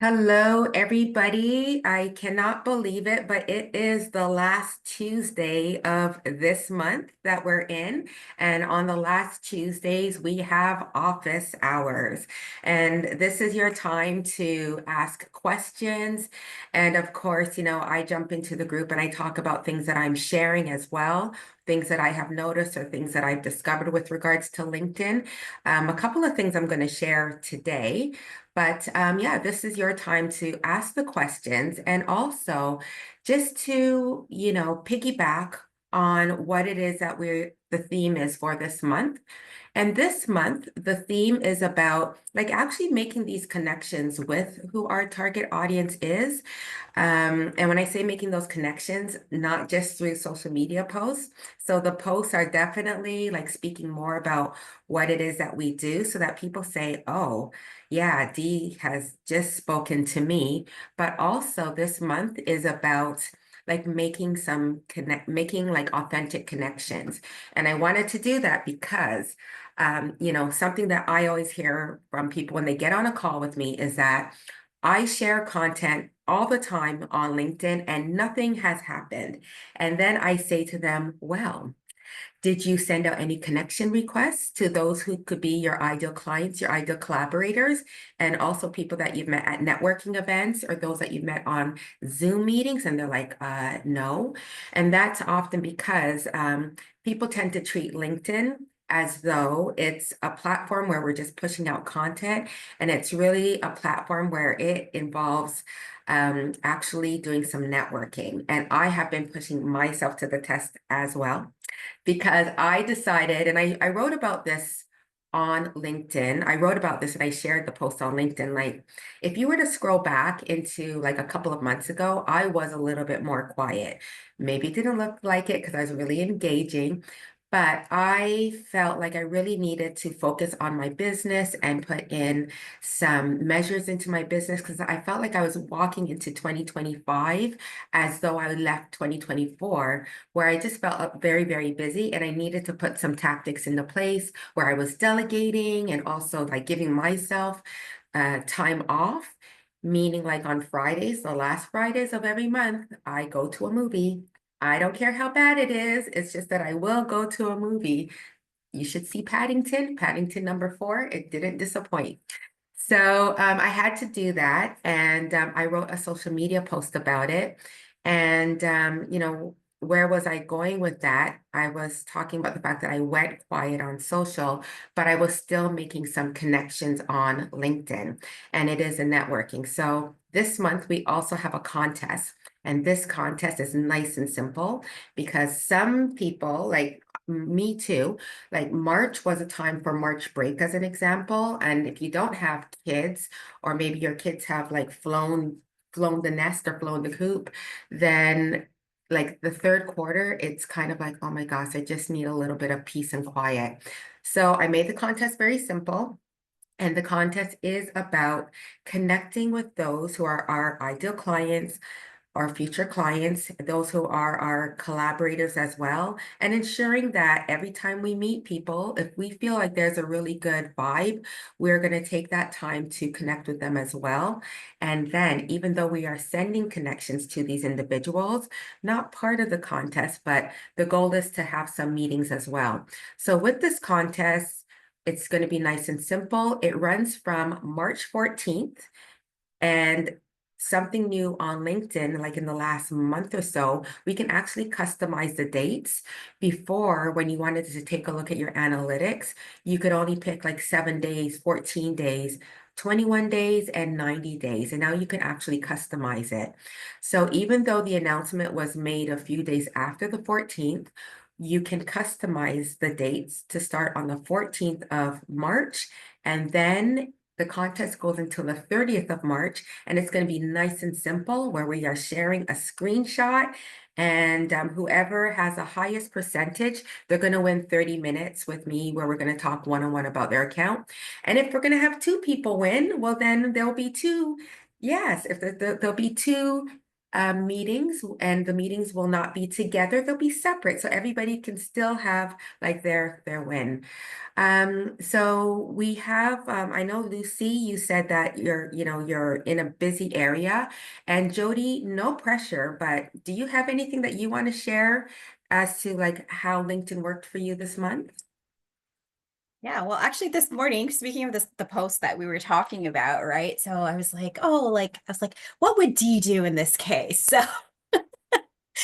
Hello, everybody. I cannot believe it, but it is the last Tuesday of this month that we're in. And on the last Tuesdays, we have office hours. And this is your time to ask questions. And of course, I jump into the group and I talk about things that I'm sharing as well, things that I have noticed or things that I've discovered with regards to LinkedIn. A couple of things I'm going to share today. But yeah, this is your time to ask the questions and also just to, piggyback on what it is that the theme is for this month. And this month, the theme is about like actually making these connections with who our target audience is. And when I say making those connections, not just through social media posts. So the posts are definitely like speaking more about what it is that we do so that people say, oh, yeah, Dee has just spoken to me. But also this month is about like making like authentic connections. And I wanted to do that because something that I always hear from people when they get on a call with me is that I share content all the time on LinkedIn and nothing has happened. And then I say to them, well, did you send out any connection requests to those who could be your ideal clients, your ideal collaborators, and also people that you've met at networking events or those that you've met on Zoom meetings? And they're like, no. And that's often because people tend to treat LinkedIn as though it's a platform where we're just pushing out content. And it's really a platform where it involves actually doing some networking. And I have been pushing myself to the test as well because I decided, and I wrote about this on LinkedIn. I wrote about this and I shared the post on LinkedIn. Like, if you were to scroll back into like a couple of months ago, I was a little bit more quiet. Maybe it didn't look like it because I was really engaging, but I felt like I really needed to focus on my business and put in some measures into my business because I felt like I was walking into 2025 as though I left 2024, where I just felt very, very busy and I needed to put some tactics into place where I was delegating and also like giving myself time off. Meaning, like on Fridays, the last Fridays of every month, I go to a movie. I don't care how bad it is. It's just that I will go to a movie. You should see Paddington number 4. It didn't disappoint. So I had to do that. And I wrote a social media post about it. And, where was I going with that? I was talking about the fact that I went quiet on social, but I was still making some connections on LinkedIn. And it is a networking. So this month, we also have a contest. And this contest is nice and simple because some people, like me too, like March was a time for March break, as an example. And if you don't have kids, or maybe your kids have like flown the nest or flown the coop, then like the third quarter, it's kind of like, oh my gosh, I just need a little bit of peace and quiet. So I made the contest very simple. And the contest is about connecting with those who are our ideal clients, our future clients, those who are our collaborators as well, and ensuring that every time we meet people, if we feel like there's a really good vibe, we're going to take that time to connect with them as well. And then, even though we are sending connections to these individuals, not part of the contest, but the goal is to have some meetings as well. So, with this contest, it's going to be nice and simple. It runs from March 14th. And something new on LinkedIn, like in the last month or so, we can actually customize the dates. Before, when you wanted to take a look at your analytics, you could only pick like 7 days, 14 days, 21 days, and 90 days. And now you can actually customize it. So even though the announcement was made a few days after the 14th, you can customize the dates to start on the 14th of March, and then the contest goes until the 30th of March, and it's going to be nice and simple where we are sharing a screenshot. And whoever has the highest percentage, they're going to win 30 minutes with me where we're going to talk one-on-one about their account. And if we're going to have two people win, well, then there'll be two. Yes, if there'll be two meetings, and the meetings will not be together. They'll be separate, so everybody can still have like their win. So we have, I know Lucy, you said that you're in a busy area, and Jody, no pressure, but do you have anything that you want to share as to like how LinkedIn worked for you this month? Yeah, well, actually, this morning, speaking of this, the post that we were talking about, right? So I was like, oh, like, I was like, what would Dee do in this case? So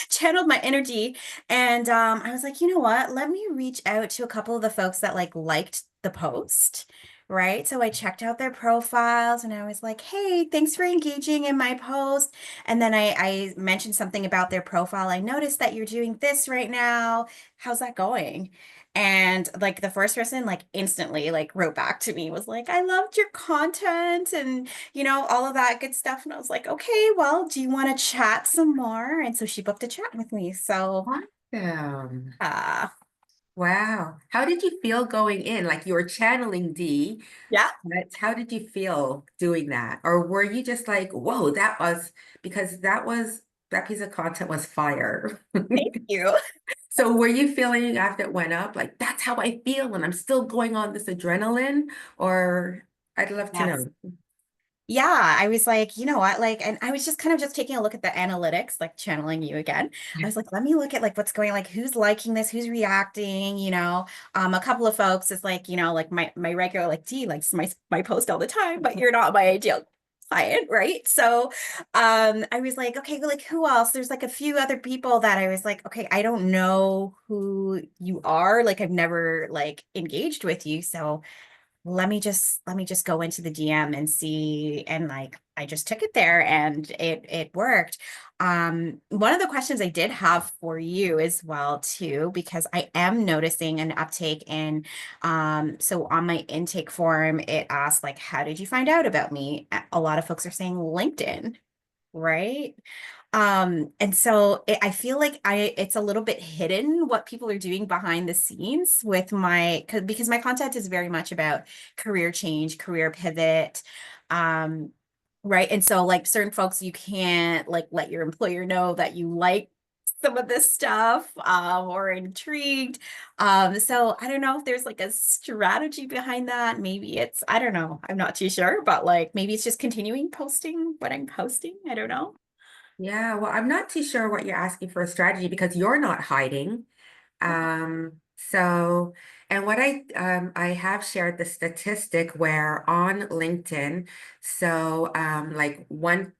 channeled my energy and I was like, you know what? Let me reach out to a couple of the folks that liked the post, right? So I checked out their profiles and I was like, hey, thanks for engaging in my post. And then I mentioned something about their profile. I noticed that you're doing this right now. How's that going? And like the first person like instantly like wrote back to me was like, I loved your content and all of that good stuff. And I was like, okay, well, do you want to chat some more? And so she booked a chat with me. So, Awesome. uh, Wow. How did you feel going in? Like you were channeling D, yeah, but how did you feel doing that? Or were you just like, whoa, because that piece of content was fire. thank you. So were you feeling after it went up, like that's how I feel and I'm still going on this adrenaline? Or I'd love to Yes. know. Yeah, I was like, you know what? Like, and I was just kind of just taking a look at the analytics, like channeling you again. I was like, let me look at like what's going, like who's liking this, who's reacting, a couple of folks is like, like my regular like T likes my post all the time, but you're not my ideal client, right? So I was like, okay, like who else? There's like a few other people that I was like, okay, I don't know who you are. Like I've never like engaged with you. So let me just go into the DM and see, and like I just took it there and it worked. One of the questions I did have for you as well too, because I am noticing an uptake in so on my intake form it asked like how did you find out about me? A lot of folks are saying LinkedIn, right? And so I feel like it's a little bit hidden what people are doing behind the scenes with because my content is very much about career change, career pivot. Um, right. And so like certain folks, you can't like let your employer know that you like some of this stuff, or intrigued. So I don't know if there's like a strategy behind that. Maybe I don't know. I'm not too sure, but like maybe it's just continuing posting what I'm posting. I don't know. Yeah, well, I'm not too sure what you're asking for a strategy because you're not hiding. So, and what I have shared the statistic where on LinkedIn, so like 1%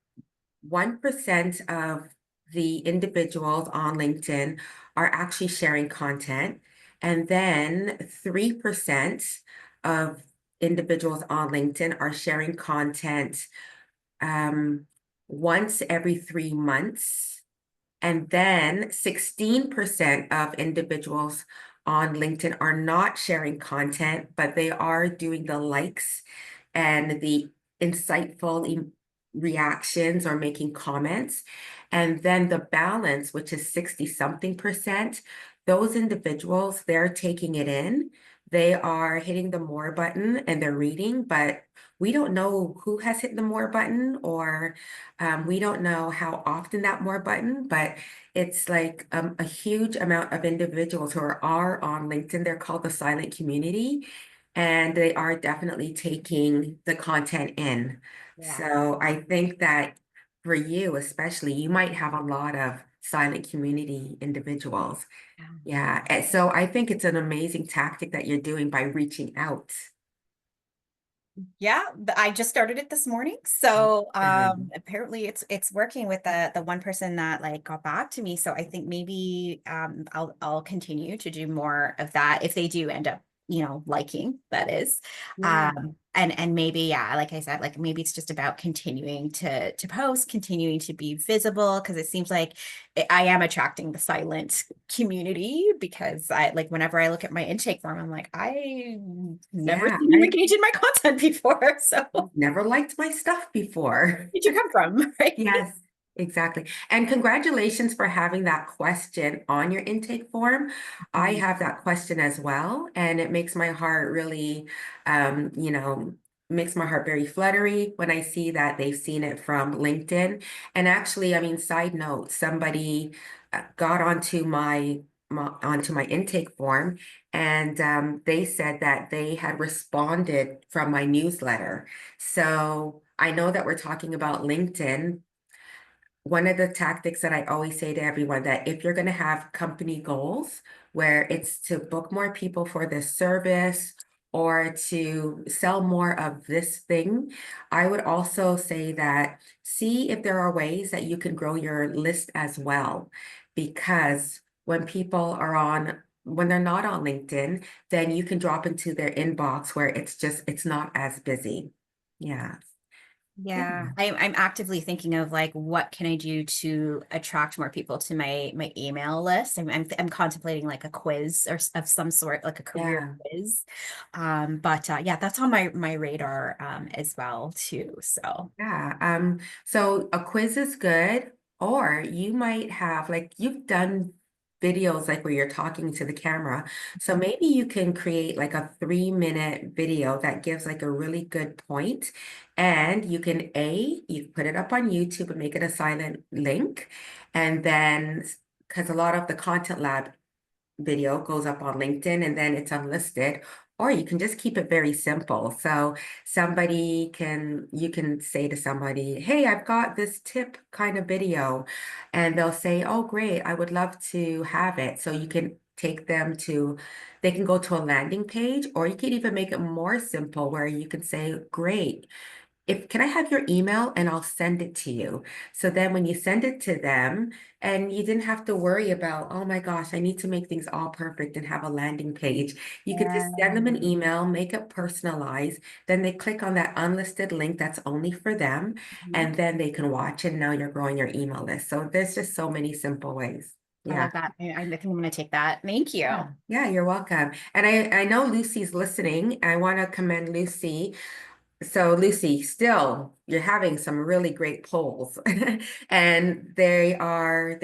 of the individuals on LinkedIn are actually sharing content, and then 3% of individuals on LinkedIn are sharing content um, once every 3 months. And then 16% of individuals on LinkedIn are not sharing content, but they are doing the likes and the insightful reactions or making comments. And then the balance, which is 60 something percent, those individuals, they're taking it in. They are hitting the more button and they're reading, but we don't know who has hit the more button or we don't know how often that more button, but it's like a huge amount of individuals who are on LinkedIn. They're called the silent community, and they are definitely taking the content in. Yeah. So I think that for you, especially, you might have a lot of silent community individuals. Yeah. And so I think it's an amazing tactic that you're doing by reaching out. Yeah, I just started it this morning. So Um, apparently it's working with the one person that like got back to me. So I think maybe I'll continue to do more of that if they do end up, liking that is. yeah. And maybe, yeah, like I said, like maybe it's just about continuing to post, continuing to be visible, because it seems like I am attracting the silent community because I like whenever I look at my intake form, I'm like, I never Yeah. seen you engage in my content before. So where I've never liked my stuff before. did you come from? Right? Yes, exactly. And congratulations for having that question on your intake form. I Mhm. have that question as well, and it makes my heart really, you know, makes my heart very fluttery when I see that they've seen it from LinkedIn. And actually, I mean, side note, somebody got onto my intake form, and they said that they had responded from my newsletter. So I know that we're talking about LinkedIn. One of the tactics that I always say to everyone, that if you're going to have company goals where it's to book more people for this service or to sell more of this thing, I would also say that see if there are ways that you can grow your list as well. Because when they're not on LinkedIn, then you can drop into their inbox where it's not as busy. Yeah. Yeah. Yeah, I'm actively thinking of like what can I do to attract more people to my email list. I'm contemplating like a quiz of some sort, like a career Yeah. quiz. But yeah, that's on my radar as well too. So Yeah. So a quiz is good, or you might have like you've done videos like where you're talking to the camera. So maybe you can create like a 3-minute video that gives like a really good point. And you can put it up on YouTube and make it a silent link. And then because a lot of the Content Lab video goes up on LinkedIn and then it's unlisted, or you can just keep it very simple. So you can say to somebody, hey, I've got this tip kind of video, and they'll say, oh, great, I would love to have it. So you can they can go to a landing page, or you can even make it more simple where you can say, great, if can I have your email and I'll send it to you. So then when you send it to them, and you didn't have to worry about, oh my gosh, I need to make things all perfect and have a landing page. You could just send them an email, make it personalized. Then they click on that unlisted link that's only for them, mhm. and then they can watch, and now you're growing your email list. So there's just so many simple ways. I Yeah. love that. I think I'm going to take that. Thank you. Yeah, yeah, you're welcome. And I know Lucy's listening. I want to commend Lucy. So Lucy, still, you're having some really great polls and they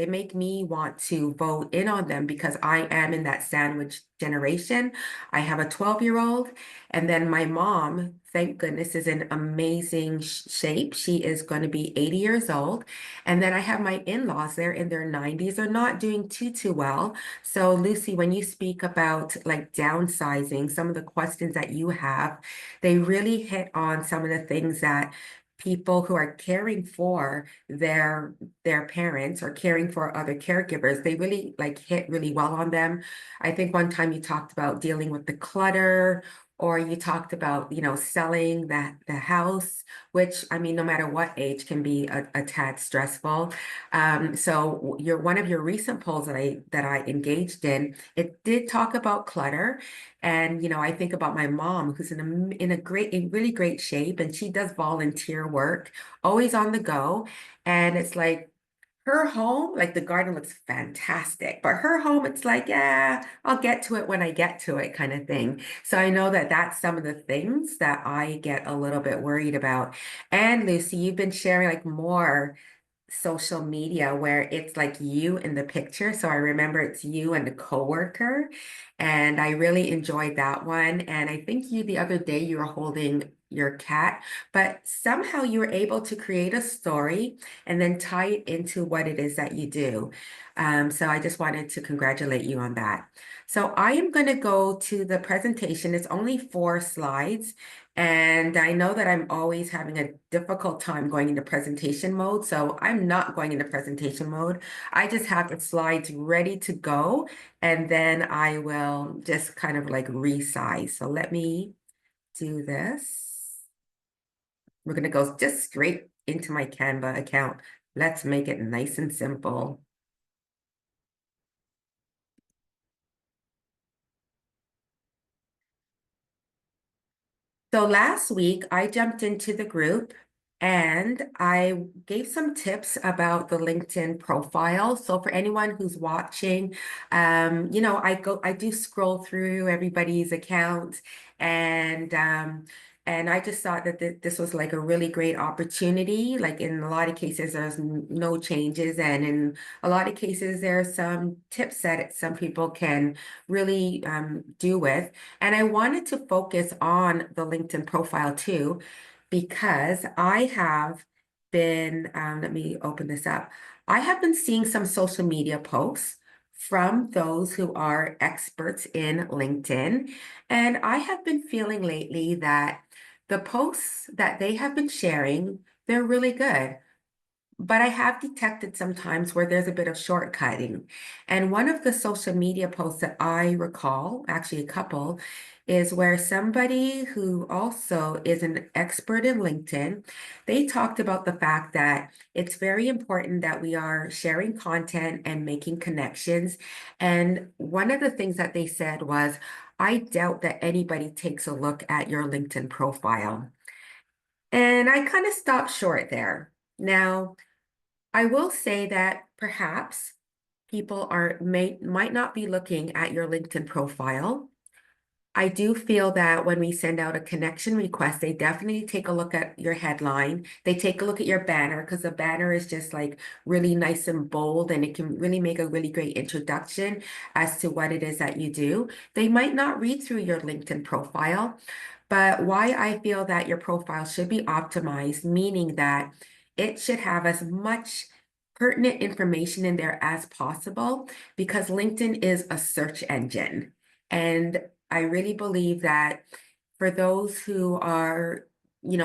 make me want to vote in on them because I am in that sandwich generation. I have a 12-year-old, and then my mom, thank goodness, is in amazing shape. She is going to be 80 years old. And then I have my in-laws, they're in their 90s. They're not doing too well. So Lucy, when you speak about like downsizing, some of the questions that you have, they really hit on some of the things that people who are caring for their parents or caring for other caregivers, they really like hit really well on them. I think one time you talked about dealing with the clutter, or you talked about, selling the house, which I mean, no matter what age can be a tad stressful. So one of your recent polls that I engaged in, it did talk about clutter. And, I think about my mom, who's in really great shape, and she does volunteer work, always on the go. And it's like her home, like the garden looks fantastic, but her home, it's like, yeah, I'll get to it when I get to it kind of thing. So I know that that's some of the things that I get a little bit worried about. And Lucy, you've been sharing like more social media where it's like you in the picture. So I remember it's you and a coworker, and I really enjoyed that one. And I think the other day you were holding your cat, but somehow you were able to create a story and then tie it into what it is that you do. So I just wanted to congratulate you on that. So I am going to go to the presentation. It's only 4 slides. And I know that I'm always having a difficult time going into presentation mode. So I'm not going into presentation mode. I just have the slides ready to go. And then I will just kind of like resize. So let me do this. We're going to go just straight into my Canva account. Let's make it nice and simple. So last week I jumped into the group and I gave some tips about the LinkedIn profile. So for anyone who's watching, I do scroll through everybody's account, and And I just thought that this was like a really great opportunity. Like in a lot of cases, there's no changes. And in a lot of cases, there are some tips that some people can really do with. And I wanted to focus on the LinkedIn profile too, because I have been, let me open this up. I have been seeing some social media posts from those who are experts in LinkedIn. And I have been feeling lately that the posts that they have been sharing, they're really good. But I have detected sometimes where there's a bit of shortcutting. And one of the social media posts that I recall, actually a couple, is where somebody who also is an expert in LinkedIn, they talked about the fact that it's very important that we are sharing content and making connections. And one of the things that they said was, I doubt that anybody takes a look at your LinkedIn profile. And I kind of stopped short there. Now, I will say that perhaps people might not be looking at your LinkedIn profile. I do feel that when we send out a connection request, they definitely take a look at your headline. They take a look at your banner because the banner is just like really nice and bold and it can really make a really great introduction as to what it is that you do. They might not read through your LinkedIn profile, but why I feel that your profile should be optimized, meaning that it should have as much pertinent information in there as possible because LinkedIn is a search engine. And I really believe that for those who are,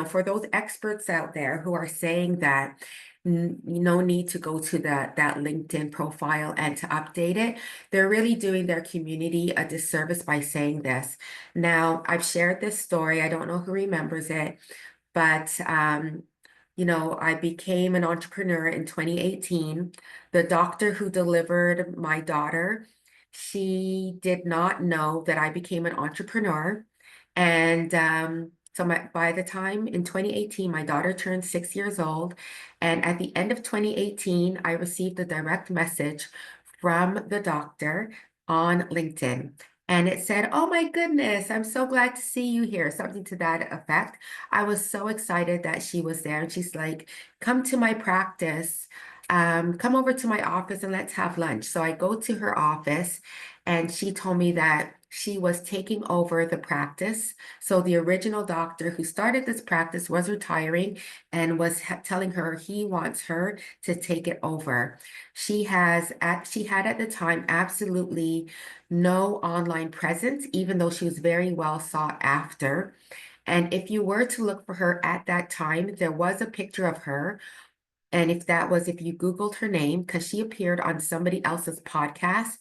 for those experts out there who are saying that no need to go to that LinkedIn profile and to update it, they're really doing their community a disservice by saying this. Now, I've shared this story. I don't know who remembers it, but I became an entrepreneur in 2018. The doctor who delivered my daughter, she did not know that I became an entrepreneur. And so by the time in 2018, my daughter turned 6 years old. And at the end of 2018, I received a direct message from the doctor on LinkedIn. And it said, "Oh my goodness, I'm so glad to see you here," something to that effect. I was so excited that she was there. And she's like, "Come to my practice. Come over to my office and let's have lunch." So I go to her office and she told me that she was taking over the practice. So the original doctor who started this practice was retiring and was telling her he wants her to take it over. She had at the time absolutely no online presence, even though she was very well sought after. And if you were to look for her at that time, there was a picture of her. And if you Googled her name, because she appeared on somebody else's podcast,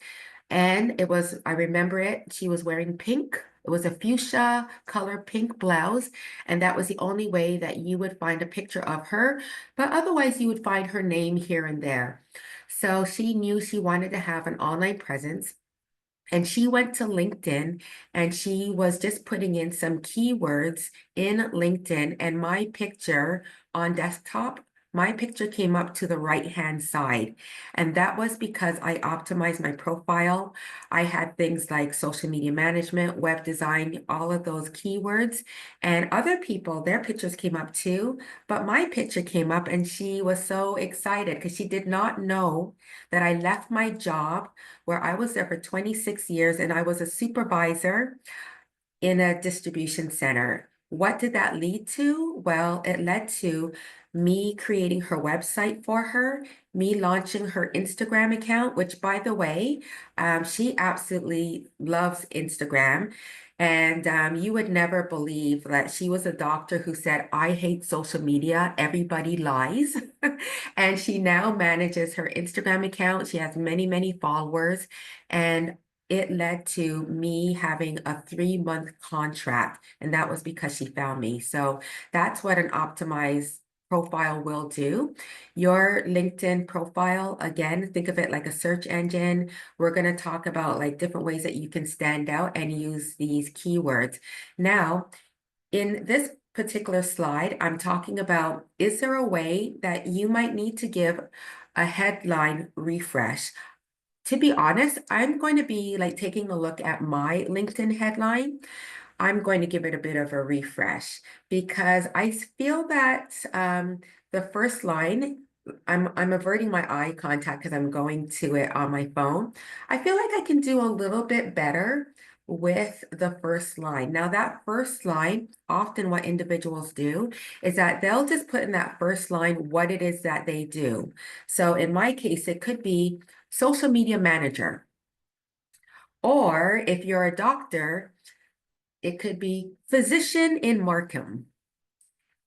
and I remember it, she was wearing pink. It was a fuchsia color pink blouse. And that was the only way that you would find a picture of her. But otherwise, you would find her name here and there. So she knew she wanted to have an online presence. And she went to LinkedIn and she was just putting in some keywords in LinkedIn. And my picture on desktop, my picture came up to the right-hand side. And that was because I optimized my profile. I had things like social media management, web design, all of those keywords. And other people, their pictures came up too. But my picture came up and she was so excited because she did not know that I left my job where I was there for 26 years and I was a supervisor in a distribution center. What did that lead to? Well, it led to me creating her website for her, me launching her Instagram account, which, by the way, she absolutely loves Instagram. And you would never believe that she was a doctor who said, "I hate social media. Everybody lies." And she now manages her Instagram account. She has many, many followers. And it led to me having a 3-month contract, and that was because she found me. So that's what an optimized profile will do. Your LinkedIn profile, again, think of it like a search engine. We're going to talk about like different ways that you can stand out and use these keywords. Now, in this particular slide, I'm talking about, is there a way that you might need to give a headline refresh? To be honest, I'm going to be like taking a look at my LinkedIn headline. I'm going to give it a bit of a refresh because I feel that the first line, I'm averting my eye contact because I'm going to it on my phone. I feel like I can do a little bit better with the first line. Now, that first line, often what individuals do is that they'll just put in that first line what it is that they do. So in my case, it could be social media manager. Or if you're a doctor, it could be physician in Markham.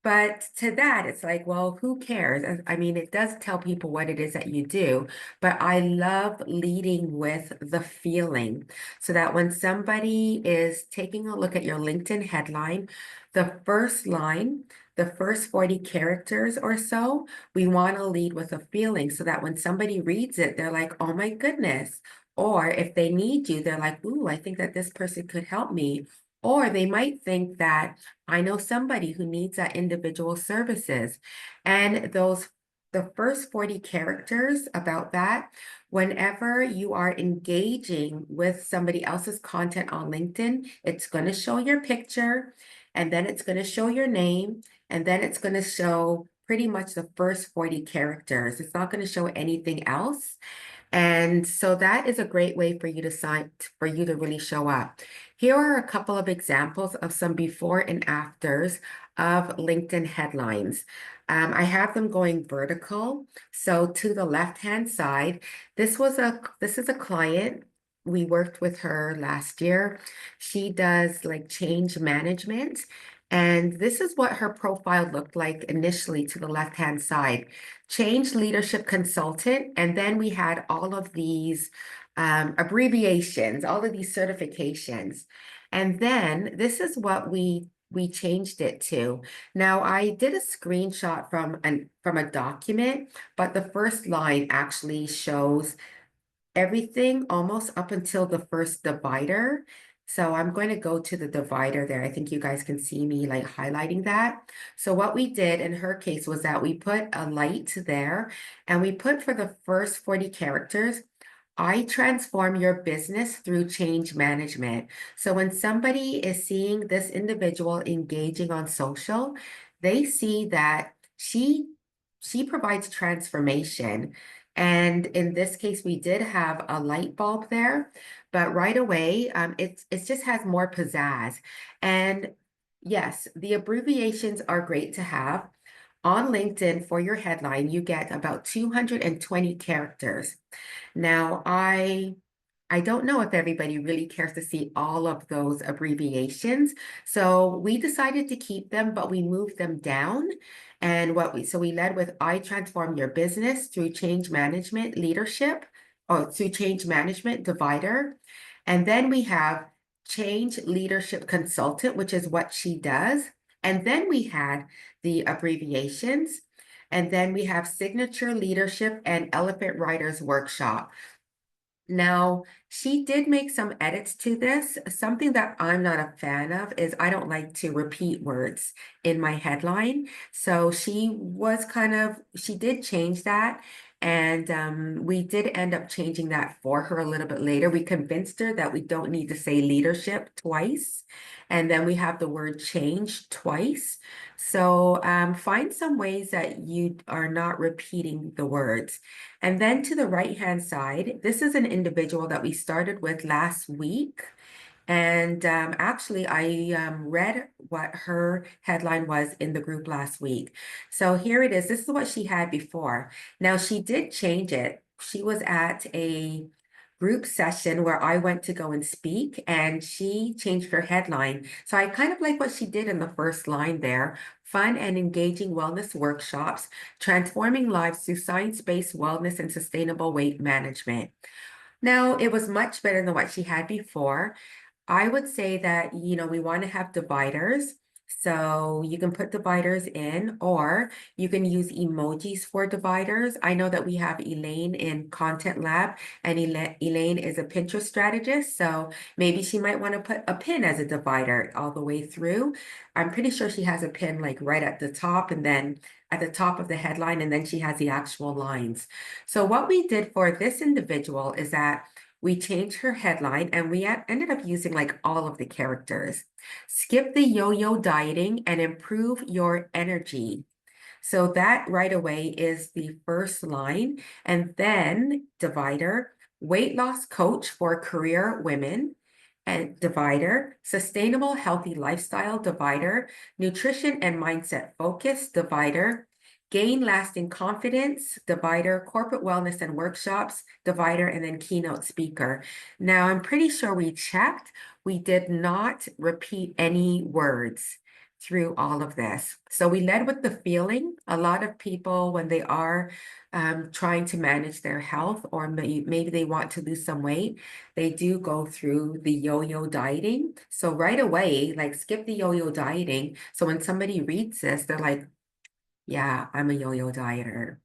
But to that, it's like, well, who cares? I mean, it does tell people what it is that you do, but I love leading with the feeling so that when somebody is taking a look at your LinkedIn headline, the first line, the first 40 characters or so, we want to lead with a feeling so that when somebody reads it, they're like, oh my goodness. Or if they need you, they're like, ooh, I think that this person could help me. Or they might think that I know somebody who needs that individual services. And the first 40 characters about that, whenever you are engaging with somebody else's content on LinkedIn, it's going to show your picture, and then it's going to show your name, and then it's going to show pretty much the first 40 characters. It's not going to show anything else. And so that is a great way for you to for you to really show up. Here are a couple of examples of some before and afters of LinkedIn headlines. I have them going vertical. So to the left-hand side, this is a client. We worked with her last year. She does like change management. And this is what her profile looked like initially to the left-hand side. Change leadership consultant. And then we had all of these abbreviations, all of these certifications. And then this is what we changed it to. Now I did a screenshot from a document, but the first line actually shows everything almost up until the first divider. So I'm going to go to the divider there. I think you guys can see me like highlighting that. So what we did in her case was that we put a light there and we put for the first 40 characters, I transform your business through change management. So when somebody is seeing this individual engaging on social, they see that she provides transformation. And in this case, we did have a light bulb there, but right away, it just has more pizzazz. And yes, the abbreviations are great to have. On LinkedIn for your headline, you get about 220 characters. Now, I don't know if everybody really cares to see all of those abbreviations. So we decided to keep them, but we moved them down. And so we led with I transform your business through change management leadership, or through change management divider. And then we have change leadership consultant, which is what she does. And then we had the abbreviations. And then we have signature leadership and elephant riders workshop. Now, she did make some edits to this. Something that I'm not a fan of is I don't like to repeat words in my headline. So she did change that. And we did end up changing that for her a little bit later. We convinced her that we don't need to say leadership twice. And then we have the word change twice. So find some ways that you are not repeating the words. And then to the right-hand side, this is an individual that we started with last week. And actually, I read what her headline was in the group last week. So here it is. This is what she had before. Now, she did change it. She was at a group session where I went to go and speak, and she changed her headline. So I kind of like what she did in the first line there. Fun and engaging wellness workshops, transforming lives through science-based wellness and sustainable weight management. Now, it was much better than what she had before. I would say that, we want to have dividers. So you can put dividers in, or you can use emojis for dividers. I know that we have Elaine in Content Lab, and Elaine is a Pinterest strategist. So maybe she might want to put a pin as a divider all the way through. I'm pretty sure she has a pin like right at the top, and then at the top of the headline, and then she has the actual lines. So what we did for this individual is that We changed her headline and we ended up using like all of the characters. Skip the yo-yo dieting and improve your energy. So that right away is the first line. And then divider, weight loss coach for career women. And divider, sustainable healthy lifestyle divider, nutrition and mindset focus divider, gain lasting confidence divider, corporate wellness and workshops divider, and then keynote speaker. Now, I'm pretty sure we checked. We did not repeat any words through all of this. So we led with the feeling. A lot of people, when they are trying to manage their health, or maybe they want to lose some weight, they do go through the yo-yo dieting. So right away, like skip the yo-yo dieting. So when somebody reads this, they're like, yeah, I'm a yo-yo dieter.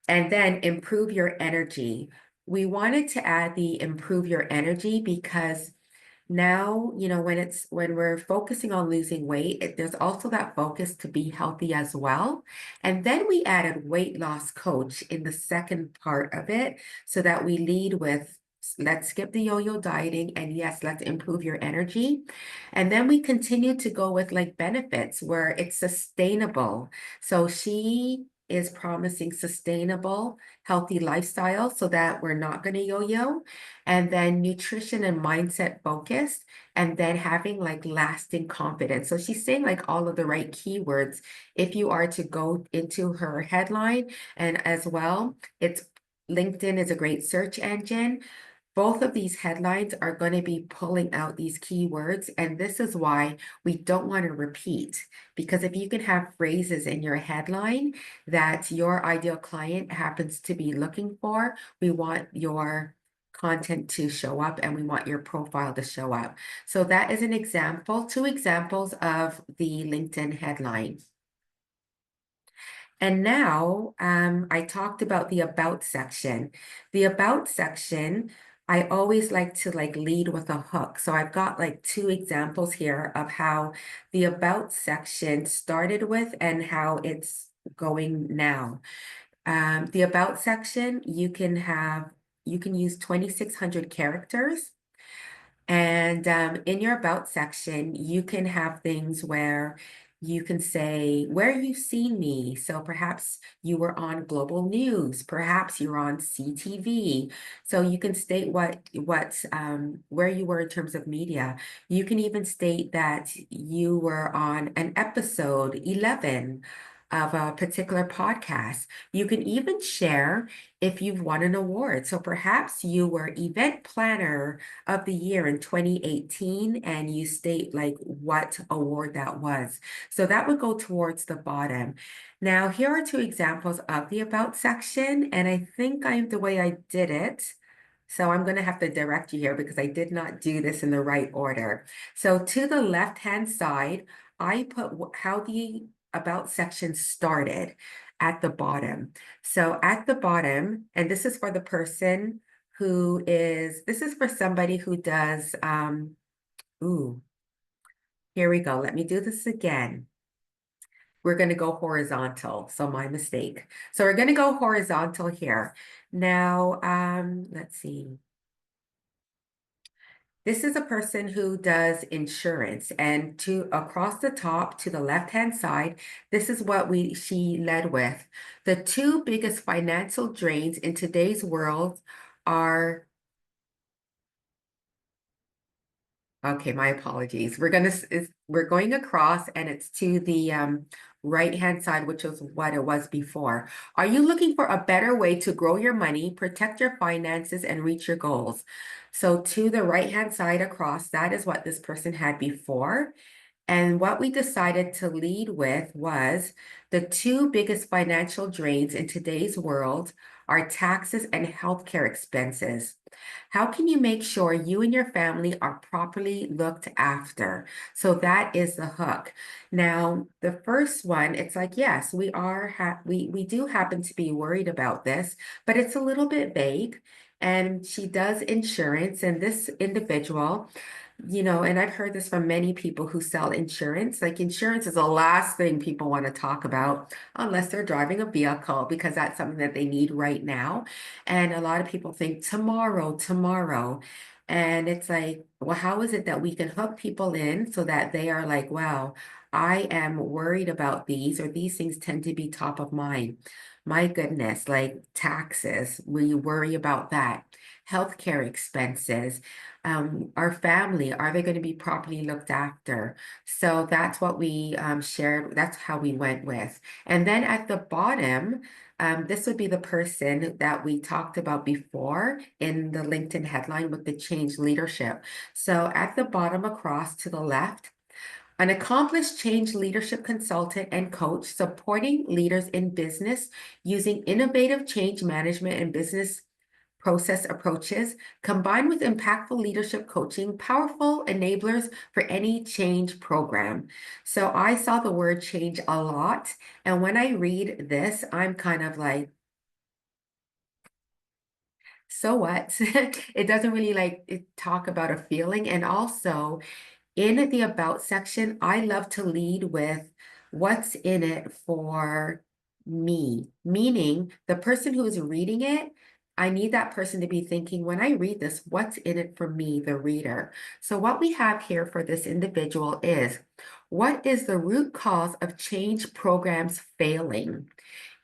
And then improve your energy. We wanted to add the improve your energy because now, when we're focusing on losing weight, there's also that focus to be healthy as well. And then we added weight loss coach in the second part of it so that we lead with let's skip the yo-yo dieting and yes, let's improve your energy. And then we continue to go with like benefits where it's sustainable. So she is promising sustainable, healthy lifestyle so that we're not going to yo-yo, and then nutrition and mindset focused, and then having like lasting confidence. So she's saying like all of the right keywords. If you are to go into her headline, and as well, it's LinkedIn is a great search engine. Both of these headlines are going to be pulling out these keywords, and this is why we don't want to repeat. Because if you can have phrases in your headline that your ideal client happens to be looking for, we want your content to show up and we want your profile to show up. So that is an example, two examples of the LinkedIn headline. And now I talked about the about section. The about section, I always like to like lead with a hook. So I've got like two examples here of how the about section started with and how it's going now. The about section, you can use 2,600 characters. And in your about section, you can have things where you can say where you've seen me. So perhaps you were on global news, perhaps you're on CTV. So you can state where you were in terms of media. You can even state that you were on an episode 11 of a particular podcast. You can even share if you've won an award. So perhaps you were event planner of the year in 2018 and you state like what award that was. So that would go towards the bottom. Now, here are two examples of the about section, and I think the way I did it. So I'm going to have to direct you here because I did not do this in the right order. So to the left-hand side, I put how the about section started at the bottom. So at the bottom, and this is for the person this is for somebody who does, ooh, here we go. Let me do this again. We're going to go horizontal. So my mistake. So we're going to go horizontal here. Now, let's see. This is a person who does insurance, and to across the top to the left-hand side, this is what she led with. The two biggest financial drains in today's world are okay, my apologies. We're going across and it's to the right-hand side, which is what it was before. Are you looking for a better way to grow your money, protect your finances, and reach your goals? So to the right-hand side across, that is what this person had before. And what we decided to lead with was the two biggest financial drains in today's world are taxes and healthcare expenses. How can you make sure you and your family are properly looked after? So that is the hook. Now, the first one, it's like, yes, we do happen to be worried about this, but it's a little bit vague. And she does insurance, and this individual And I've heard this from many people who sell insurance. Like insurance is the last thing people want to talk about unless they're driving a vehicle because that's something that they need right now. And a lot of people think tomorrow, tomorrow. And it's like, well, how is it that we can hook people in so that they are like, wow, I am worried about these, or these things tend to be top of mind. My goodness, like taxes, we worry about that. Healthcare expenses, our family, are they going to be properly looked after? So that's what we shared. That's how we went with. And then at the bottom, this would be the person that we talked about before in the LinkedIn headline with the change leadership. So at the bottom across to the left, an accomplished change leadership consultant and coach supporting leaders in business using innovative change management and business process approaches combined with impactful leadership coaching, powerful enablers for any change program. So I saw the word change a lot. And when I read this, I'm kind of like, so what? It doesn't really talk about a feeling. And also, in the about section, I love to lead with what's in it for me, meaning the person who is reading it, I need that person to be thinking, when I read this, what's in it for me, the reader? So, what we have here for this individual is, what is the root cause of change programs failing?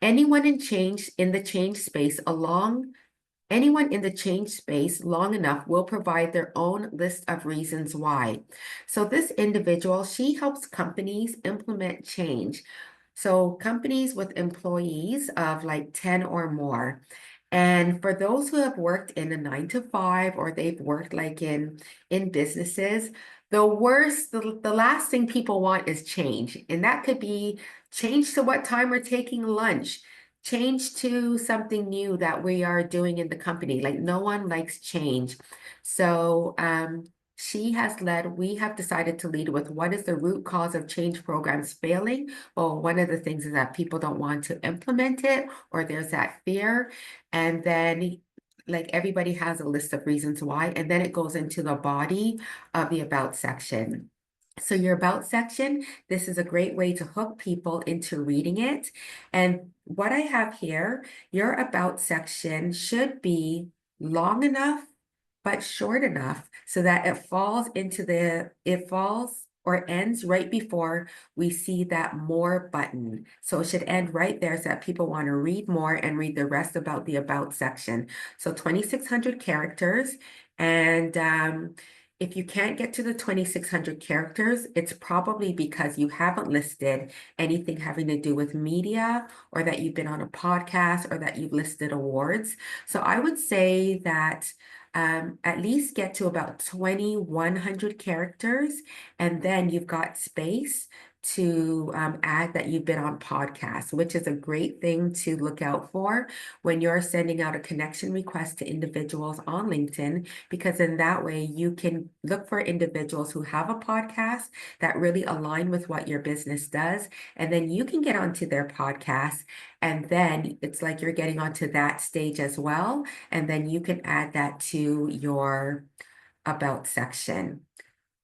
Anyone in the change space along Anyone in the change space long enough will provide their own list of reasons why. So this individual, she helps companies implement change. So companies with employees of like 10 or more. And for those who have worked in a 9 to 5, or they've worked in businesses, the last thing people want is change. And that could be change to what time we're taking lunch, change to something new that we are doing in the company. Like no one likes change. So we have decided to lead with what is the root cause of change programs failing? Well, one of the things is that people don't want to implement it, or there's that fear. And then like everybody has a list of reasons why, and then it goes into the body of the about section. So your about section, this is a great way to hook people into reading it. And what I have here, your about section should be long enough but short enough so that it falls or ends right before we see that more button. So it should end right there so that people want to read more and read the rest about the about section. So 2,600 characters. And if you can't get to the 2,600 characters, it's probably because you haven't listed anything having to do with media, or that you've been on a podcast, or that you've listed awards. So I would say that at least get to about 2,100 characters, and then you've got space to add that you've been on podcasts, which is a great thing to look out for when you're sending out a connection request to individuals on LinkedIn, because in that way you can look for individuals who have a podcast that really align with what your business does, and then you can get onto their podcast, and then it's like you're getting onto that stage as well, and then you can add that to your about section.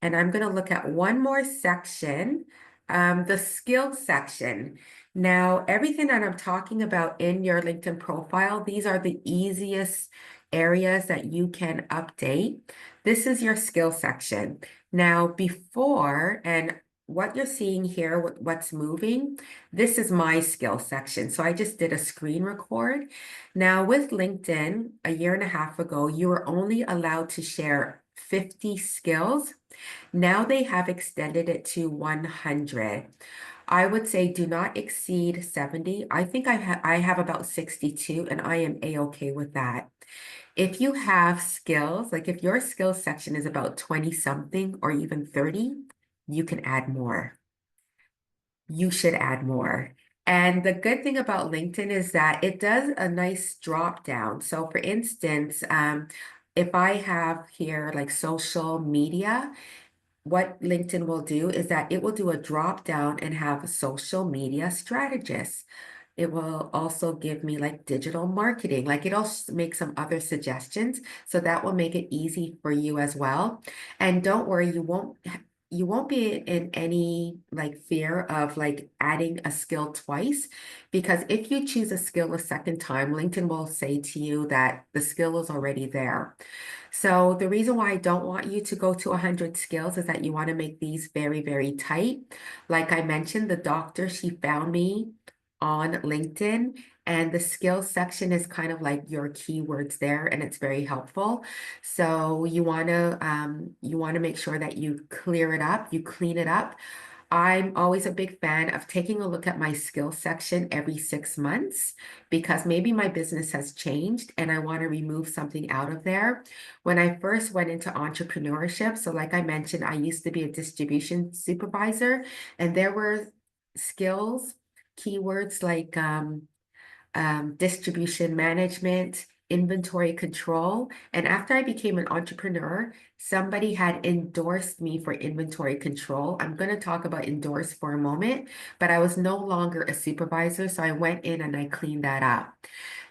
And I'm going to look at one more section, the skills section. Now, everything that I'm talking about in your LinkedIn profile, these are the easiest areas that you can update. This is your skill section. Now, before, and what you're seeing here, what's moving, this is my skill section. So I just did a screen record. Now, with LinkedIn, a year and a half ago, you were only allowed to share 50 skills. Now they have extended it to 100. I would say do not exceed 70. I think I have about 62, and I am a-okay with that. If you have skills, like if your skills section is about 20 something or even 30, you can add more. You should add more. And the good thing about LinkedIn is that it does a nice drop down. So for instance, if I have here like social media, what LinkedIn will do is that it will do a drop down and have social media strategists. it will also give me like digital marketing. Like it'll make some other suggestions. So that will make it easy for you as well. And don't worry, you won't be in any like fear of like adding a skill twice, because if you choose a skill a second time, LinkedIn will say to you that the skill is already there. So the reason why I don't want you to go to 100 skills is that you want to make these very, very tight. Like I mentioned, the doctor, she found me on LinkedIn, and the skills section is kind of like your keywords there, and it's very helpful. So you want to make sure that you clear it up, you clean it up. I'm always a big fan of taking a look at my skill section every 6 months, because maybe my business has changed and I want to remove something out of there. When I first went into entrepreneurship, so like I mentioned, I used to be a distribution supervisor, and there were skills, keywords like distribution management, inventory control. And after I became an entrepreneur, somebody had endorsed me for inventory control. I'm going to talk about endorse for a moment, but I was no longer a supervisor. So I went in and I cleaned that up.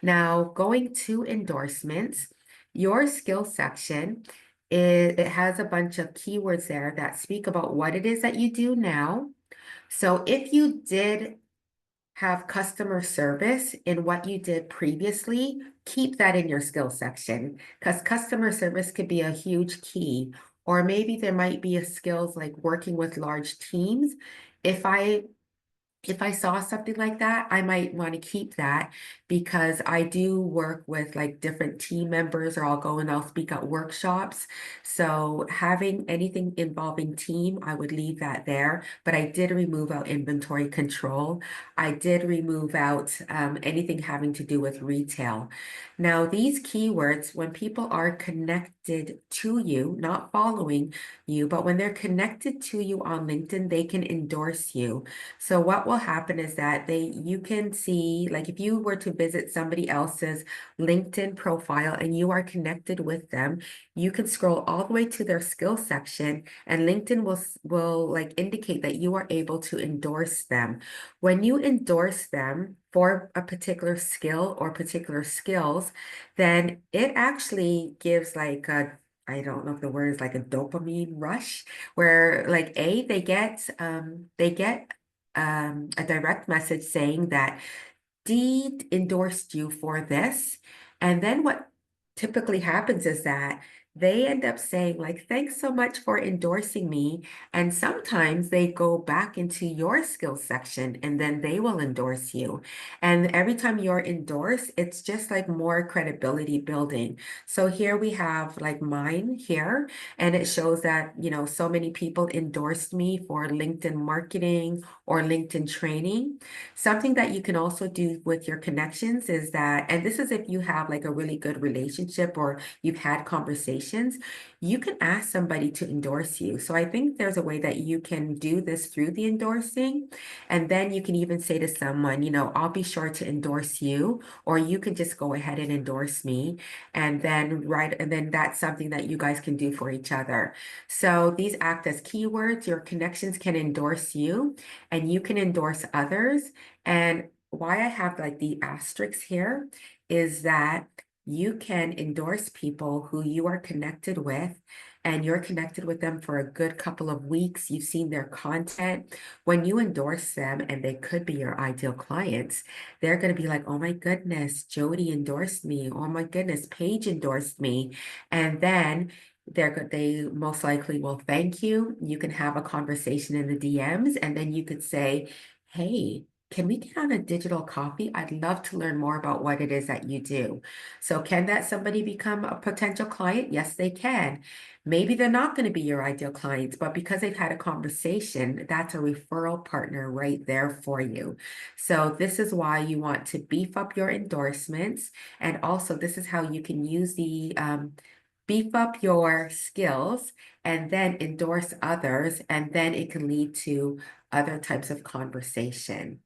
Now, going to endorsements, your skill section, it has a bunch of keywords there that speak about what it is that you do now. So if you did have customer service in what you did previously, keep that in your skill section, because customer service could be a huge key. Or maybe there might be a skills like working with large teams. If I if I saw something like that, I might want to keep that, because I do work with like different team members, or I'll go and I'll speak at workshops. So having anything involving team, I would leave that there. But I did remove out inventory control. I did remove out anything having to do with retail. Now, these keywords, when people are connected to you, not following you, but when they're connected to you on LinkedIn, they can endorse you. So what will happen is that you can see, like if you were to visit somebody else's LinkedIn profile and you are connected with them, you can scroll all the way to their skill section, and LinkedIn will like indicate that you are able to endorse them. When you endorse them for a particular skill or particular skills, then it actually gives like a, I don't know if the word is like a dopamine rush, where like they get a direct message saying that Dee endorsed you for this. And then what typically happens is that they end up saying, like, thanks so much for endorsing me. And sometimes they go back into your skills section and then they will endorse you. And every time you're endorsed, it's just like more credibility building. So here we have like mine here, and it shows that, so many people endorsed me for LinkedIn marketing or LinkedIn training. Something that you can also do with your connections is that, and this is if you have like a really good relationship or you've had conversations, you can ask somebody to endorse you. So I think there's a way that you can do this through the endorsing. And then you can even say to someone, I'll be sure to endorse you, or you can just go ahead and endorse me. And then that's something that you guys can do for each other. So these act as keywords. Your connections can endorse you and you can endorse others. And why I have like the asterisks here is that you can endorse people who you are connected with, and you're connected with them for a good couple of weeks. You've seen their content. When you endorse them, and they could be your ideal clients, they're going to be like, oh my goodness, Jody endorsed me. Oh my goodness, Paige endorsed me. And then they most likely will thank you. You can have a conversation in the DMs, and then you could say, hey, can we get on a digital coffee? I'd love to learn more about what it is that you do. So can that somebody become a potential client? Yes, they can. Maybe they're not going to be your ideal clients, but because they've had a conversation, that's a referral partner right there for you. So this is why you want to beef up your endorsements. And also this is how you can use the beef up your skills and then endorse others, and then it can lead to other types of conversation.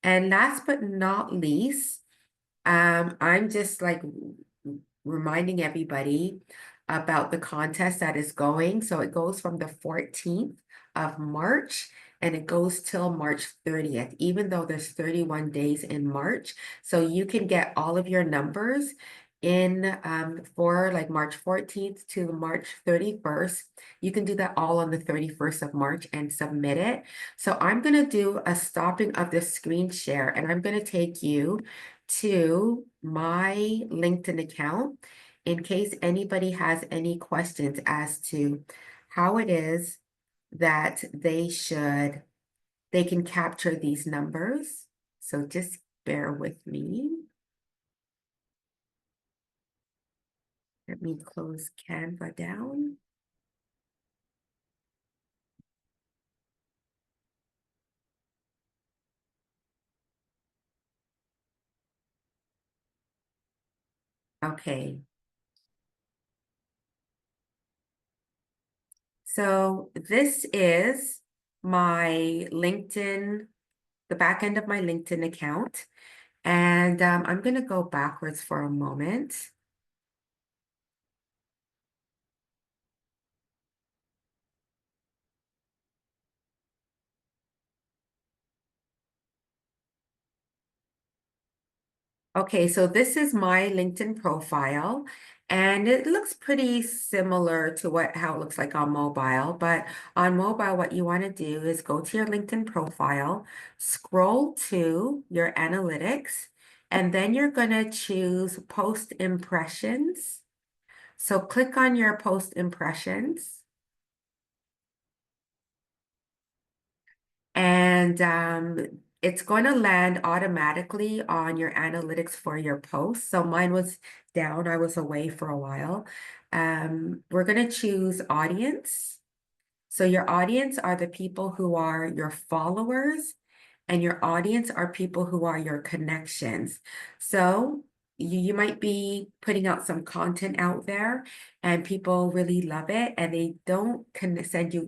And last but not least, I'm just like reminding everybody about the contest that is going. So it goes from the 14th of March and it goes till March 30th, even though there's 31 days in March. So you can get all of your numbers in for like March 14th to March 31st. You can do that all on the 31st of March and submit it. So I'm going to do a stopping of the screen share, and I'm going to take you to my LinkedIn account in case anybody has any questions as to how it is that they can capture these numbers. So just bear with me. Let me close Canva down. Okay, so this is my LinkedIn, the back end of my LinkedIn account. And I'm going to go backwards for a moment. Okay, so this is my LinkedIn profile, and it looks pretty similar to how it looks like on mobile. But on mobile, what you want to do is go to your LinkedIn profile, scroll to your analytics, and then you're going to choose post impressions. So click on your post impressions. And it's going to land automatically on your analytics for your post. So mine was down. I was away for a while. We're going to choose audience. So your audience are the people who are your followers, and your audience are people who are your connections. So you might be putting out some content out there and people really love it, and they don't send you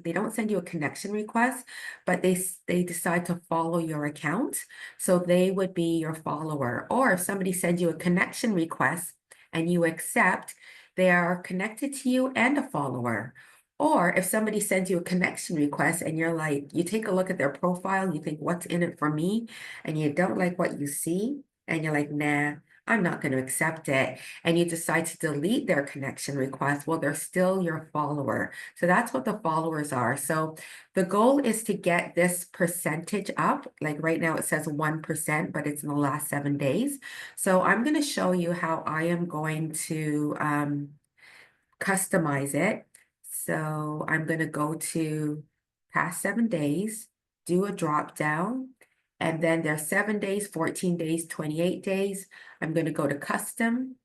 a connection request, but they decide to follow your account. So they would be your follower. Or if somebody sends you a connection request and you accept, they are connected to you and a follower. Or if somebody sends you a connection request and you're like, you take a look at their profile, you think, what's in it for me? And you don't like what you see, and you're like, nah, I'm not going to accept it. And you decide to delete their connection request. Well, they're still your follower. So that's what the followers are. So the goal is to get this percentage up. Like right now it says 1%, but it's in the last 7 days. So I'm going to show you how I am going to customize it. So I'm going to go to past 7 days, do a drop down, and then there's 7 days, 14 days, 28 days. I'm going to go to custom,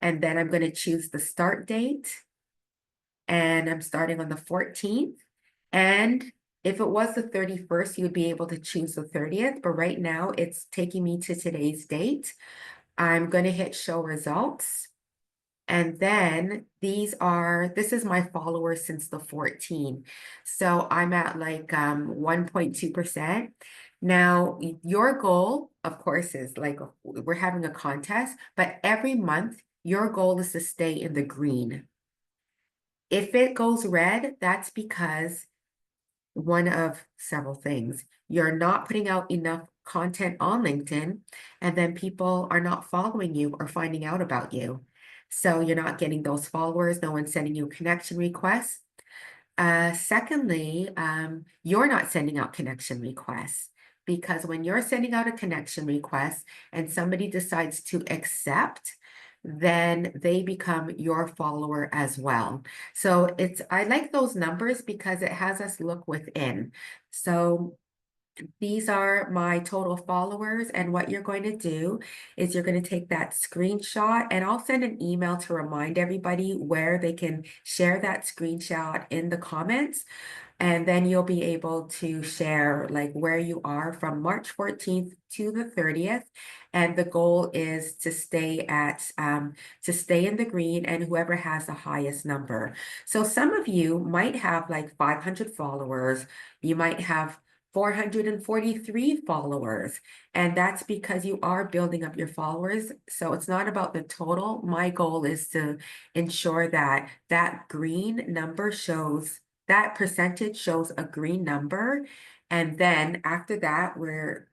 and then I'm going to choose the start date, and I'm starting on the 14th. And if it was the 31st, you'd be able to choose the 30th, but right now it's taking me to today's date. I'm going to hit show results. And then this is my followers since the 14. So I'm at like 1.2%. Now, your goal, of course, is like we're having a contest, but every month your goal is to stay in the green. If it goes red, that's because one of several things. You're not putting out enough content on LinkedIn, and then people are not following you or finding out about you. So you're not getting those followers, no one's sending you connection requests. Secondly, you're not sending out connection requests, because when you're sending out a connection request and somebody decides to accept, then they become your follower as well. So I like those numbers because it has us look within. So these are my total followers, and what you're going to do is you're going to take that screenshot, and I'll send an email to remind everybody where they can share that screenshot in the comments. And then you'll be able to share like where you are from March 14th to the 30th. And the goal is to stay in the green, and whoever has the highest number. So some of you might have like 500 followers. You might have 443 followers. And that's because you are building up your followers. So it's not about the total. My goal is to ensure that that green number shows that percentage shows a green number. And then after that, we're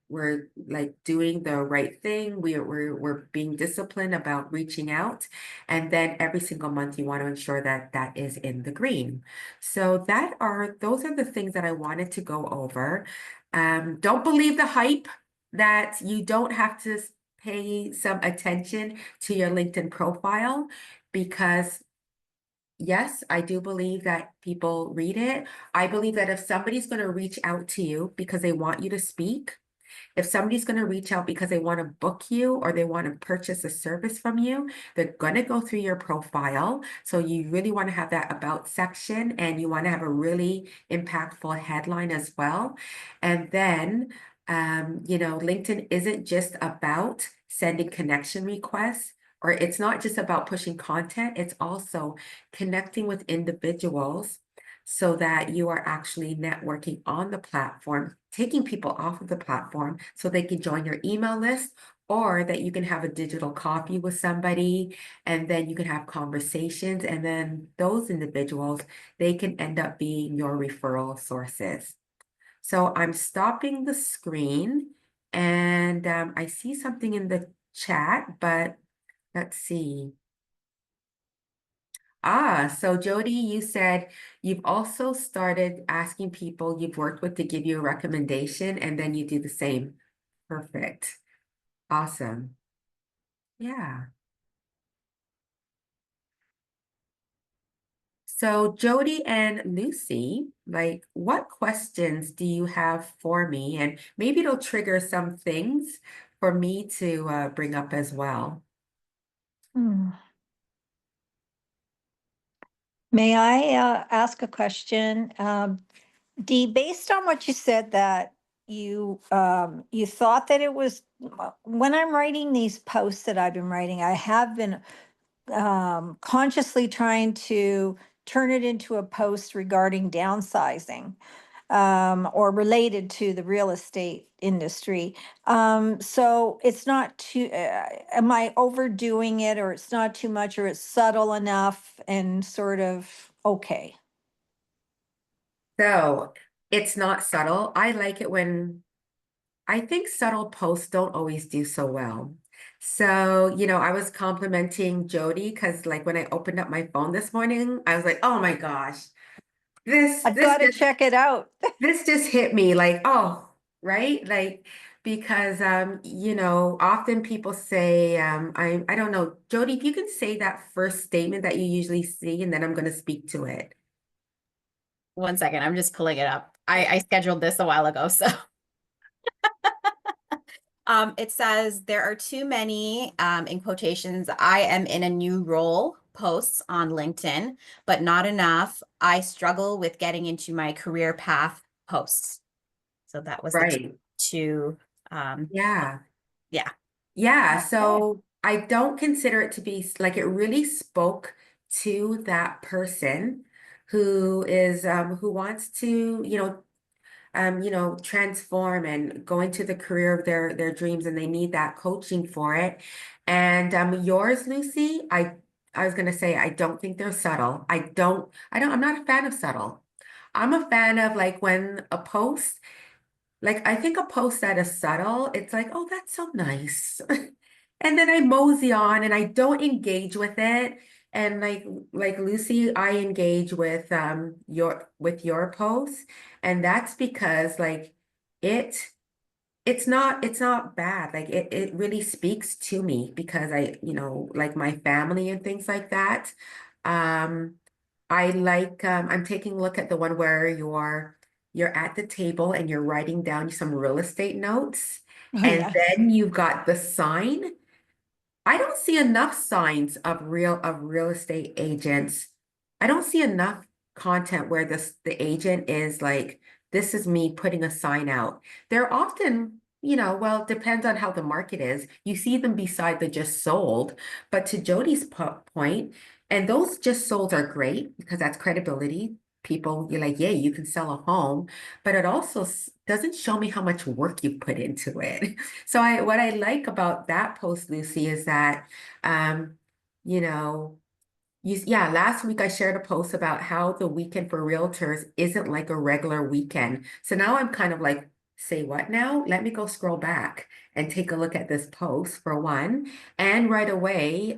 like doing the right thing. We're being disciplined about reaching out. And then every single month you want to ensure that that is in the green. So those are the things that I wanted to go over. Don't believe the hype that you don't have to pay some attention to your LinkedIn profile because yes, I do believe that people read it. I believe that if somebody's going to reach out to you because they want you to speak, if somebody's going to reach out because they want to book you or they want to purchase a service from you, they're going to go through your profile. So you really want to have that about section and you want to have a really impactful headline as well. And then, LinkedIn isn't just about sending connection requests. Or it's not just about pushing content, it's also connecting with individuals so that you are actually networking on the platform, taking people off of the platform so they can join your email list, or that you can have a digital coffee with somebody and then you can have conversations. And then those individuals, they can end up being your referral sources. So I'm stopping the screen and I see something in the chat, but let's see. So Jody, you said you've also started asking people you've worked with to give you a recommendation, and then you do the same. Perfect. Awesome. Yeah. So Jody and Lucy, like, what questions do you have for me? And maybe it'll trigger some things for me to bring up as well. Hmm. May I ask a question? Dee, based on what you said that you thought that it was when I'm writing these posts that I've been writing, I have been consciously trying to turn it into a post regarding downsizing or related to the real estate industry. So it's not too, am I overdoing it or it's not too much or it's subtle enough and sort of okay? So it's not subtle. I like it when I think subtle posts don't always do so well. So, I was complimenting Jody because like when I opened up my phone this morning, I was like, oh my gosh, this I've this got to just check it out. this just hit me like, oh, right? Like because often people say, I don't know, Jody, if you can say that first statement that you usually see, and then I'm gonna speak to it. One second, I'm just pulling it up. I scheduled this a while ago, so it says there are too many in quotations. I am in a new role posts on LinkedIn, but not enough. I struggle with getting into my career path posts. So that was the Right. two. Um, Yeah. yeah. Yeah, Okay. so I don't consider it to be like it really spoke to that person who wants to, transform and go into the career of their dreams and they need that coaching for it. And yours, Lucy, I was gonna say I don't think they're subtle. I'm not a fan of subtle. I'm a fan of like when a post like I think a post that is subtle, it's like, oh, that's so nice. And then I mosey on and I don't engage with it. And like Lucy, I engage with your posts. And that's because like it it's not bad. Like it really speaks to me because like my family and things like that. Um I'm taking a look at the one where you're at the table and you're writing down some real estate notes, Oh, and yes. then you've got the sign. I don't see enough signs of real estate agents. I don't see enough content where the agent is like, this is me putting a sign out. They're often, well, it depends on how the market is. You see them beside the just sold. But to Jody's point, and those just sold are great because that's credibility. People, you're like, yeah, you can sell a home, but it also doesn't show me how much work you put into it. So what I like about that post, Lucy, is that, um, you know, Yeah, last week I shared a post about how the weekend for realtors isn't like a regular weekend. So now I'm kind of like, say what now? Let me go scroll back and take a look at this post for one. And right away,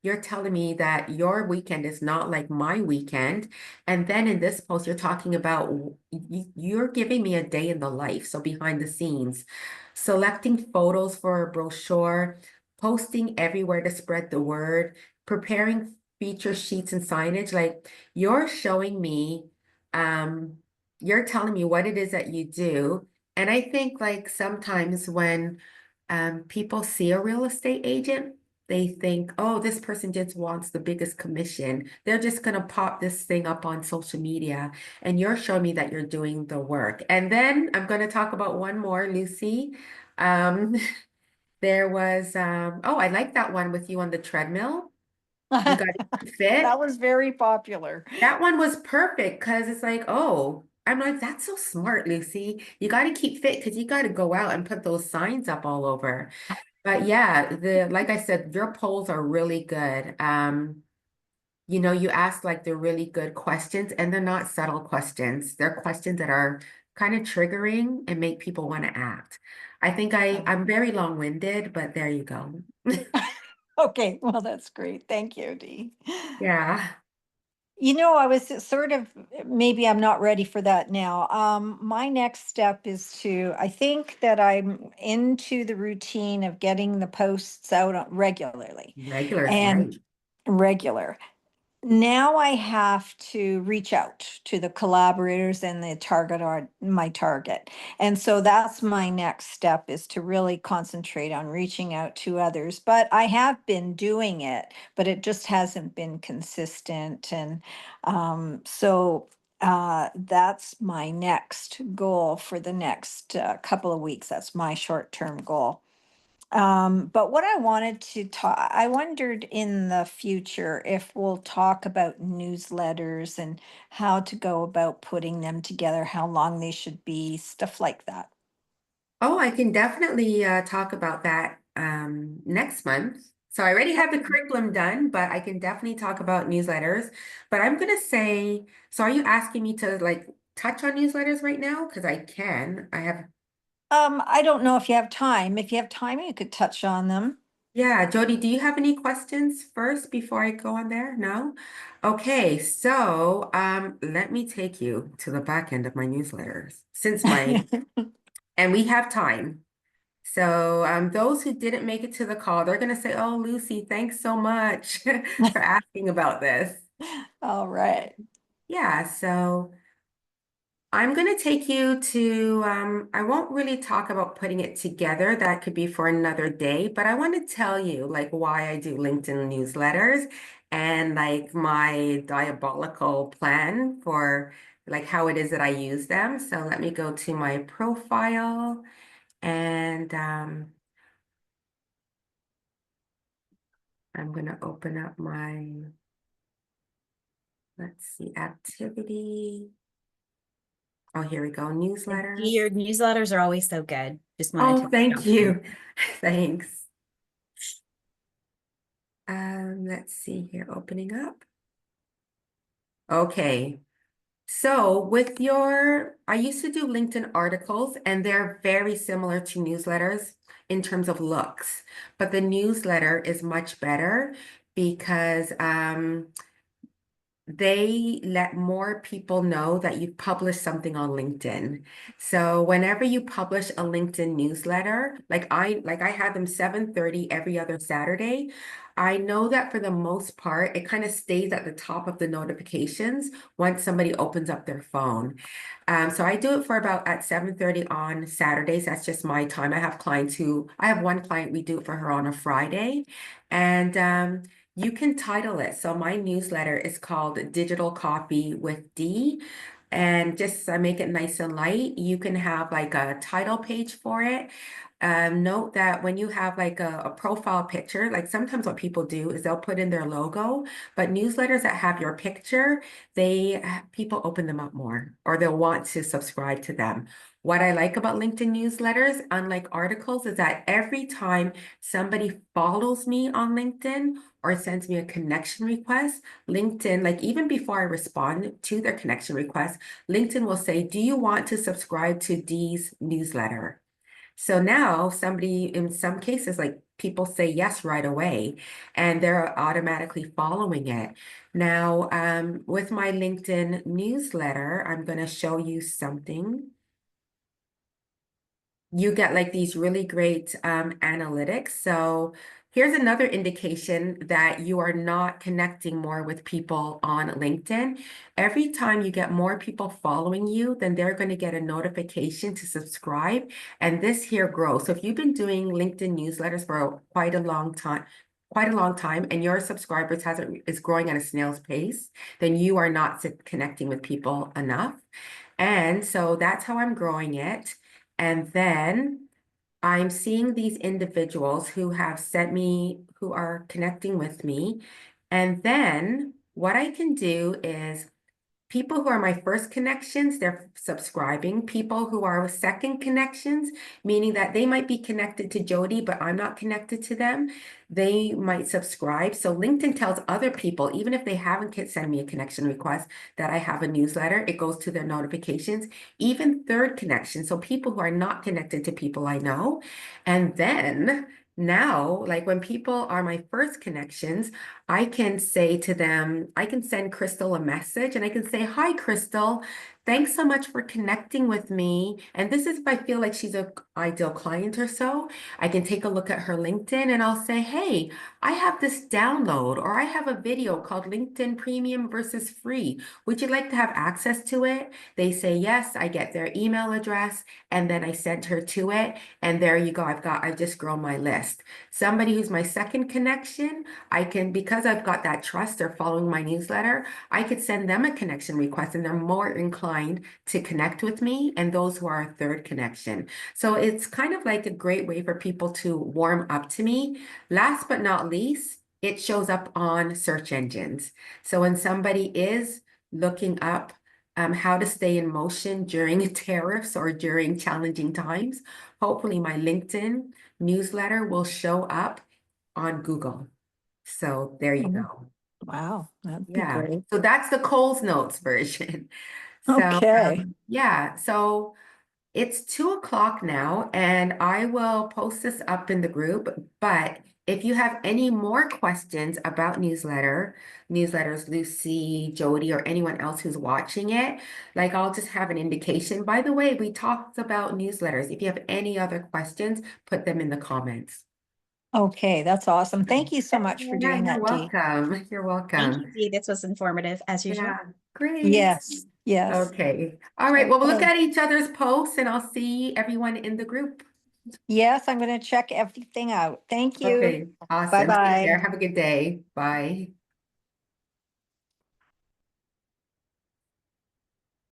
you're telling me that your weekend is not like my weekend. And then in this post, you're talking about you're giving me a day in the life. So behind the scenes, selecting photos for a brochure, posting everywhere to spread the word, preparing feature sheets and signage, like you're showing me, um, you're telling me what it is that you do. And I think like sometimes when people see a real estate agent, they think, oh, this person just wants the biggest commission. They're just gonna pop this thing up on social media. And you're showing me that you're doing the work. And then I'm gonna talk about one more, Lucy. Um, there was oh, I like that one with you on the treadmill. You got to keep That fit. was very popular. That one was perfect because it's like, oh, I'm like, that's so smart, Lucy. You got to keep fit because you got to go out and put those signs up all over. But yeah, the like I said, your polls are really good. You ask like the really good questions and they're not subtle questions. They're questions that are kind of triggering and make people want to act. I think I'm very long-winded, but there you go. Okay, well, that's great. Thank you, Dee. Yeah. I was sort of, maybe I'm not ready for that now. My next step is I think that I'm into the routine of getting the posts out regularly Regular is and right. regular. Now I have to reach out to the collaborators and the target are my target. And so that's my next step is to really concentrate on reaching out to others. But I have been doing it, but it just hasn't been consistent. And that's my next goal for the next couple of weeks. That's my short-term goal. But what I wanted to talk, I wondered in the future if we'll talk about newsletters and how to go about putting them together, how long they should be, stuff like that. Oh, I can definitely talk about that next month. So I already have the curriculum done, but I can definitely talk about newsletters. But I'm gonna say, so are you asking me to like touch on newsletters right now? Because I can. I have, I don't know if you have time. If you have time, you could touch on them. yeah, Jody, do you have any questions first before I go on there? No? Okay, so let me take you to the back end of my newsletters and we have time. So those who didn't make it to the call, they're going to say, oh, Lucy, thanks so much for asking about this. All right. Yeah, so I'm going to take you to, I won't really talk about putting it together. That could be for another day, but I want to tell you like why I do LinkedIn newsletters and like my diabolical plan for like how it is that I use them. So let me go to my profile and I'm going to open up let's see, activity. Oh, here we go, newsletters. Your newsletters are always so good. Just wanted to Oh, thank jump in. you. Thanks. Let's see here, opening up. Okay. So I used to do LinkedIn articles and they're very similar to newsletters in terms of looks, but the newsletter is much better because they let more people know that you publish something on LinkedIn. So whenever you publish a LinkedIn newsletter, like I have them 7:30 every other Saturday, I know that for the most part, it kind of stays at the top of the notifications once somebody opens up their phone. So I do it for about at 7:30 on Saturdays. That's just my time. I have one client, we do it for her on a Friday. And you can title it. So my newsletter is called Digital Coffee with Dee. And just make it nice and light. You can have like a title page for it. note that when you have like a profile picture, like sometimes what people do is they'll put in their logo, but newsletters that have your picture, people open them up more, or they'll want to subscribe to them. What I like about LinkedIn newsletters, unlike articles, is that every time somebody follows me on LinkedIn or sends me a connection request, LinkedIn, like even before I respond to their connection request, LinkedIn will say, do you want to subscribe to Dee's newsletter? So now somebody, in some cases, like people say yes right away, and they're automatically following it. Now, with my LinkedIn newsletter, I'm going to show you something. You get like these really great analytics. So here's another indication that you are not connecting more with people on LinkedIn. Every time you get more people following you, then they're going to get a notification to subscribe. And this here grows. So if you've been doing LinkedIn newsletters for quite a long time, and your subscribers is growing at a snail's pace, then you are not connecting with people enough. And so that's how I'm growing it. And then I'm seeing these individuals who have sent me, who are connecting with me. And then what I can do is people who are my first connections, they're subscribing. People who are second connections, meaning that they might be connected to Jody, but I'm not connected to them, they might subscribe. So LinkedIn tells other people, even if they haven't sent me a connection request, that I have a newsletter. It goes to their notifications, even third connections. So people who are not connected to people I know. And then now, like when people are my first connections, I can say to them, I can send Crystal a message and I can say, hi, Crystal, thanks so much for connecting with me. And this is if I feel like she's an ideal client or so. I can take a look at her LinkedIn and I'll say, hey, I have this download, or I have a video called LinkedIn Premium versus Free. Would you like to have access to it? They say yes, I get their email address, and then I send her to it. And there you go. I've just grown my list. Somebody who's my second connection, I can, because I've got that trust, they're following my newsletter, I could send them a connection request and they're more inclined to connect with me, and those who are a third connection. So it's kind of like a great way for people to warm up to me. Last but not least, it shows up on search engines. So when somebody is looking up how to stay in motion during tariffs or during challenging times, hopefully my LinkedIn newsletter will show up on Google. So there you Mhm. go. Wow, that'd be Yeah. great. So that's the Coles Notes version. So Okay. yeah, so it's 2 o'clock now, and I will post this up in the group. But if you have any more questions about newsletters, Lucy, Jody, or anyone else who's watching it, like I'll just have an indication. By the way, we talked about newsletters. If you have any other questions, put them in the comments. Okay, that's awesome. Thank you so much for Yeah, doing you're that, Dee. welcome. You're Thank welcome. you, Dee. This was informative as usual. Yeah, great. Yes, yes. Okay. All right. Well, we'll look Okay. at each other's posts and I'll see everyone in the group. Yes, I'm going to check everything out. Thank you. Okay. Awesome. Take Bye-bye. care. Have a good day. Bye.